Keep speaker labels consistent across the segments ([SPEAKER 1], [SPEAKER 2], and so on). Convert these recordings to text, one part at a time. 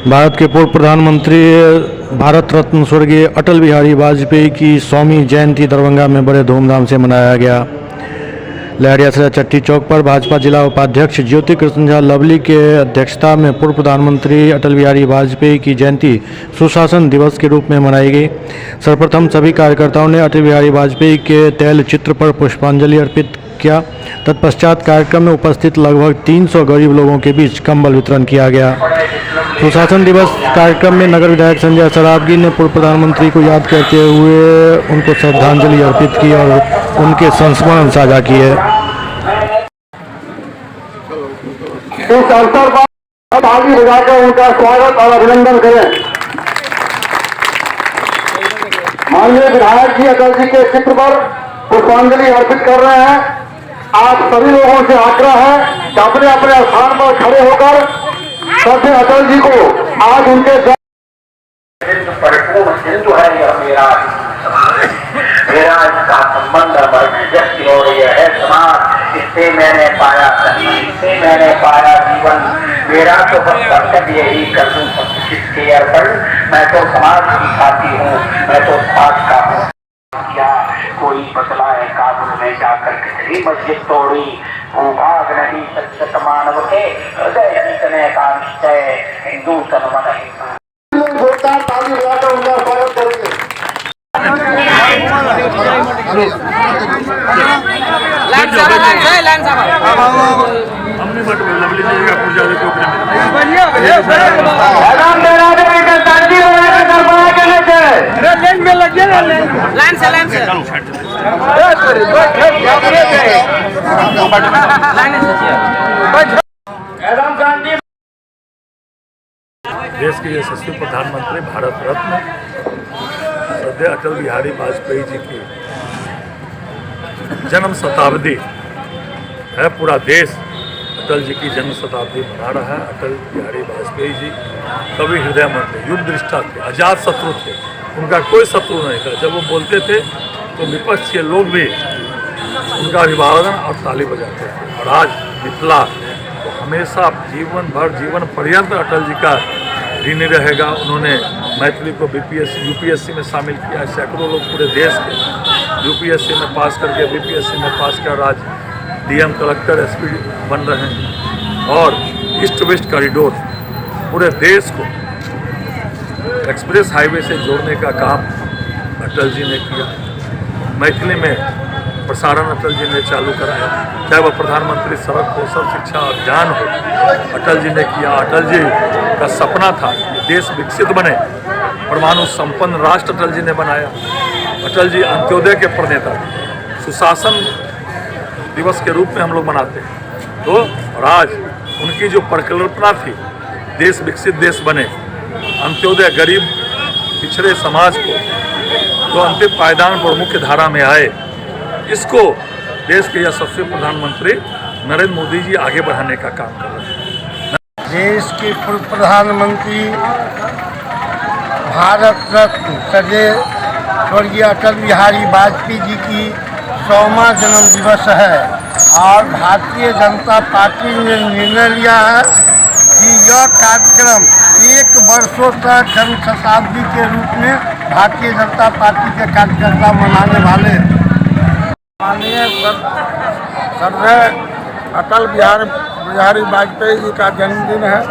[SPEAKER 1] भारत के पूर्व प्रधानमंत्री भारत रत्न स्वर्गीय अटल बिहारी वाजपेयी की 100वीं जयंती दरभंगा में बड़े धूमधाम से मनाया गया। लहरियासराय चट्टी चौक पर भाजपा जिला उपाध्यक्ष ज्योति कृष्ण झा लवली के अध्यक्षता में पूर्व प्रधानमंत्री अटल बिहारी वाजपेयी की जयंती सुशासन दिवस के रूप में मनाई गई। सर्वप्रथम सभी कार्यकर्ताओं ने अटल बिहारी वाजपेयी के तैल चित्र पर पुष्पांजलि अर्पित किया। तत्पश्चात कार्यक्रम में उपस्थित लगभग 300 गरीब लोगों के बीच कंबल वितरण किया गया। सुशासन दिवस कार्यक्रम में नगर विधायक संजय सरावगी ने पूर्व प्रधानमंत्री को याद करते हुए उनको श्रद्धांजलि अर्पित की और उनके संस्मरण साझा किए।
[SPEAKER 2] इस अवसर पर ताली बजाकर उनका स्वागत और अभिनंदन करें। माननीय विधायक जी अटल जी के चित्र पर पुष्पांजलि अर्पित कर रहे हैं। आप सभी लोगों से आग्रह है कि अपने अपने स्थान पर खड़े होकर सबसे अटल जी को आज उनके
[SPEAKER 3] परिपूर्ण हिंदू है। यह मेरा इसका संबंध व्यक्ति और यह है समाज। इससे मैंने पाया इससे मैंने पाया जीवन। मेरा तो बस कर्तव्य यही कर दूं किसके अर्पण। मैं तो समाज की साथी हूँ, मैं तो समाज का हूँ। क्या कोई बदलाए काबुल में जाकर कितनी मस्जिद तोड़ी। भूभाग नहीं सच्चत मानव के हृदय जीतने का निश्चय। हिंदू तन मन हिंदू।
[SPEAKER 2] जोरदार ताली बजाकर उनका स्वागत करेंगे।
[SPEAKER 4] देश के यशस्वी प्रधानमंत्री भारत रत्न श्रद्धेय अटल बिहारी वाजपेयी जी की जन्म शताब्दी है। पूरा देश अटल जी की जन्म शताब्दी मना रहा है। अटल बिहारी वाजपेयी जी कभी हृदय मंद युद्ध दृष्टा थे, अजात शत्रु थे। उनका कोई शत्रु नहीं था। जब वो बोलते थे तो विपक्ष के लोग भी उनका अभिवादन और ताली बजाते थे। और आज मिथिला तो हमेशा जीवन भर जीवन पर्यंत अटल जी का ऋणी रहेगा। उन्होंने मैथिली को यूपीएससी में शामिल किया। सैकड़ों लोग पूरे देश के यूपीएससी में पास करके बीपीएससी में पास कर आज डीएम कलेक्टर एसपी बन रहे हैं। और ईस्ट वेस्ट कॉरिडोर पूरे देश को एक्सप्रेस हाईवे से जोड़ने का काम अटल जी ने किया। मैथिली में प्रसारण अटल जी ने चालू कराया। चाहे वह प्रधानमंत्री सड़क हो, सब शिक्षा अभियान हो, अटल जी ने किया। अटल जी का सपना था कि देश विकसित बने, परमाणु संपन्न राष्ट्र अटल जी ने बनाया। अटल जी अंत्योदय के प्रणेता थे। सुशासन दिवस के रूप में हम लोग मनाते हैं। तो और आज उनकी जो परिकल्पना थी देश विकसित देश बने, अंत्योदय गरीब पिछड़े समाज को जो अंतिम पायदान पर मुख्य धारा में आए, इसको देश के यशस्वी प्रधानमंत्री नरेंद्र मोदी जी आगे बढ़ाने का काम कर रहे हैं।
[SPEAKER 2] देश के पूर्व प्रधानमंत्री भारत रत्न श्रद्धेय स्वर्गीय अटल बिहारी वाजपेयी जी की 100वां जन्म दिवस है। और भारतीय जनता पार्टी ने निर्णय लिया है कि यह कार्यक्रम 1 वर्षों तक जन्म शताब्दी के रूप में भारतीय जनता पार्टी के कार्यकर्ता मनाने वाले। माननीय श्रद्धेय अटल बिहारी वाजपेयी जी का जन्मदिन है।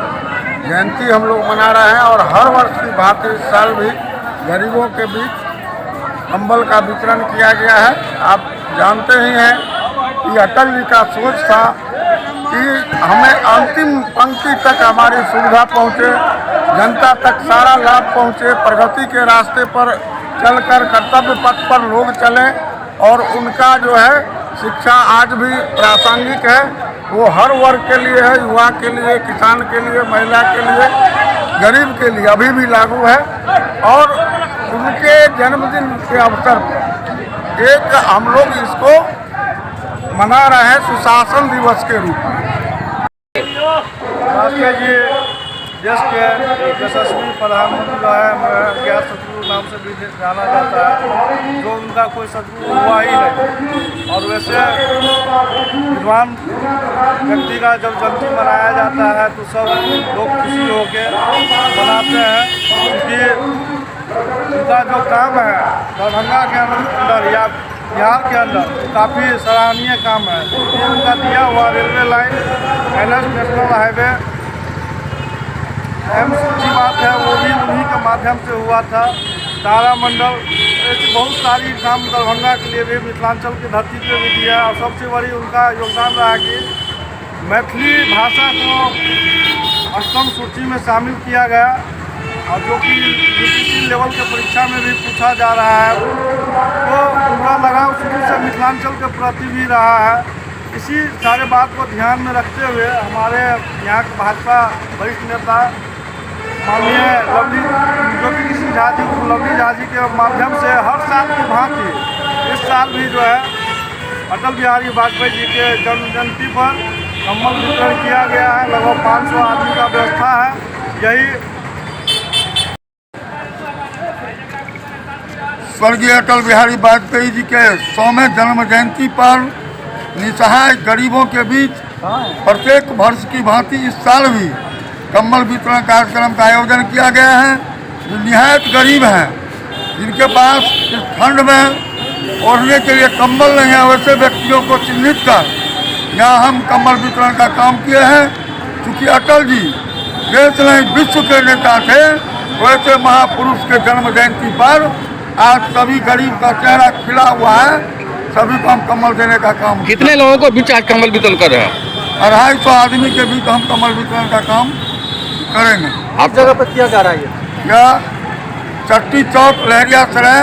[SPEAKER 2] जयंती हम लोग मना रहे हैं और हर वर्ष की भांति इस साल भी गरीबों के बीच कंबल का वितरण किया गया है। आप जानते ही हैं कि अटल जी का सोच था कि हमें अंतिम पंक्ति तक हमारी सुविधा पहुँचे, जनता तक सारा लाभ पहुँचे, प्रगति के रास्ते पर चलकर कर्तव्य पथ पर लोग चलें। और उनका जो है शिक्षा आज भी प्रासंगिक है। वो हर वर्ग के लिए है, युवा के लिए, किसान के लिए, महिला के लिए, गरीब के लिए अभी भी लागू है। और उनके जन्मदिन के अवसर पर एक हम लोग इसको मना रहे हैं सुशासन दिवस के रूप में।
[SPEAKER 5] वाजपेयी जी देश के यशस्वी प्रधानमंत्री जो है हमारा ज्ञात शत्रु नाम से भी जाना जाता है, जो उनका कोई शत्रु हुआ ही नहीं। और वैसे विद्वान व्यक्ति का जब जयंती मनाया जाता है तो सब लोग खुशी होकर मनाते हैं, क्योंकि उनका जो काम है दरभंगा के अंदर या बिहार के अंदर काफ़ी सराहनीय काम है। उनका दिया हुआ railway line NH national highway AIIMS की बात है, वो भी उन्हीं के माध्यम से हुआ था। तारामंडल, ऐसी बहुत सारी काम दरभंगा के लिए भी मिथिलांचल की धरती पे भी दिया। और सबसे बड़ी उनका योगदान रहा कि मैथिली भाषा को अष्टम सूची में शामिल किया गया, और जो कि UPC लेवल के परीक्षा में भी पूछा जा रहा है। तो उनका लगाव शुरू से मिथिलांचल के प्रति भी रहा है। इसी सारे बात को ध्यान में रखते हुए हमारे यहाँ के भाजपा वरिष्ठ नेता माननीय लवली ज्योति झा जी, लवली झा जी के माध्यम से हर साल की भांति इस साल भी जो है अटल बिहारी वाजपेयी जी के जन्म जयंती पर कम्बल वितरण किया गया है। लगभग 500 आदमी का व्यवस्था है। यही
[SPEAKER 2] स्वर्गीय अटल बिहारी वाजपेयी जी के 100वें जन्म जयंती पर निसहाय गरीबों के बीच प्रत्येक वर्ष की भांति इस साल भी कम्बल वितरण कार्यक्रम का आयोजन किया गया है। जो निहायत गरीब हैं, जिनके पास इस ठंड में ओढ़ने के लिए कम्बल नहीं है, वैसे व्यक्तियों को चिन्हित कर यहाँ हम कम्बल वितरण का काम किए हैं। चूँकि अटल जी देश नहीं विश्व के नेता थे, वैसे महापुरुष के जन्म जयंती पर आज सभी गरीब का चेहरा खिला हुआ है। सभी को हम कम्बल देने का काम।
[SPEAKER 6] कितने लोगों को बीच आज कम्बल वितरण कर रहे हैं?
[SPEAKER 2] 250 आदमी के बीच हम कम्बल वितरण का काम करेंगे।
[SPEAKER 6] आप जगह पर किया जा रहा है?
[SPEAKER 2] यह चट्टी चौक लहरिया सराय